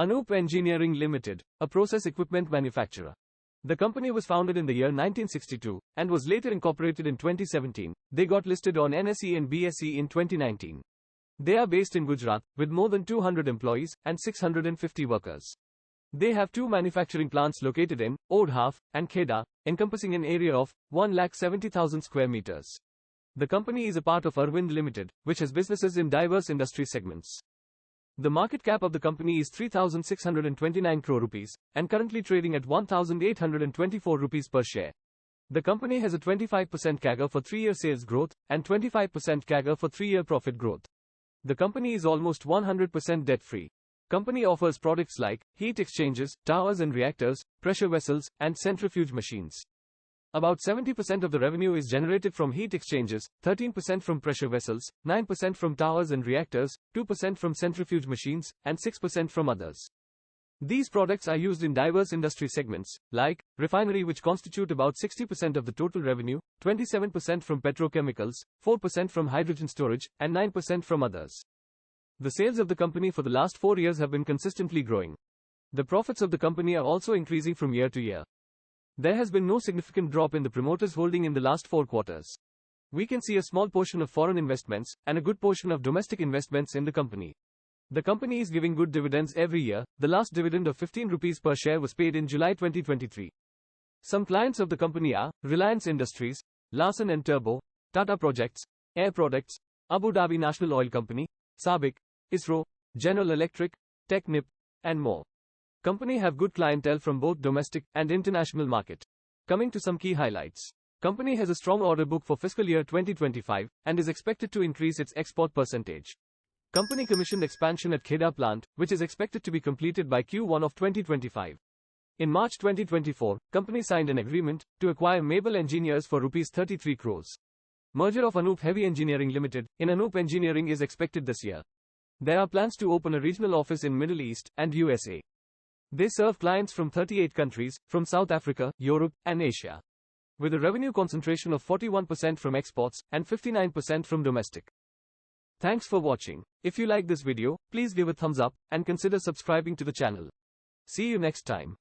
Anup Engineering Ltd, a process equipment manufacturer. The company was founded in the year 1962 and was later incorporated in 2017. They got listed on NSE and BSE in 2019. They are based in Gujarat with more than 200 employees and 650 workers. They have two manufacturing plants located in Odhav and Kheda, encompassing an area of 170,000 square meters. The company is a part of Arvind Limited, which has businesses in diverse industry segments. The market cap of the company is 3,629 crore rupees and currently trading at 1,824 rupees per share. The company has a 25% CAGR for 3-year sales growth and 25% CAGR for 3-year profit growth. The company is almost 100% debt-free. Company offers products like heat exchangers, towers and reactors, pressure vessels, and centrifuge machines. About 70% of the revenue is generated from heat exchangers, 13% from pressure vessels, 9% from towers and reactors, 2% from centrifuge machines, and 6% from others. These products are used in diverse industry segments, like refinery, which constitute about 60% of the total revenue, 27% from petrochemicals, 4% from hydrogen storage, and 9% from others. The sales of the company for the last 4 years have been consistently growing. The profits of the company are also increasing from year to year. There has been no significant drop in the promoters' holding in the last 4 quarters. We can see a small portion of foreign investments and a good portion of domestic investments in the company. The company is giving good dividends every year. The last dividend of 15 rupees per share was paid in July 2023. Some clients of the company are Reliance Industries, Larsen & Toubro, Tata Projects, Air Products, Abu Dhabi National Oil Company, SABIC, ISRO, General Electric, Technip, and more. Company have good clientele from both domestic and international market. Coming to some key highlights. Company has a strong order book for fiscal year 2025 and is expected to increase its export percentage. Company commissioned expansion at Kheda plant, which is expected to be completed by Q1 of 2025. In March 2024, company signed an agreement to acquire Mabel Engineers for Rs 33 crores. Merger of Anup Heavy Engineering Ltd in Anup Engineering is expected this year. There are plans to open a regional office in Middle East and USA. They serve clients from 38 countries, from South Africa, Europe, and Asia. With a revenue concentration of 41% from exports and 59% from domestic. Thanks for watching. If you like this video, please give a thumbs up and consider subscribing to the channel. See you next time.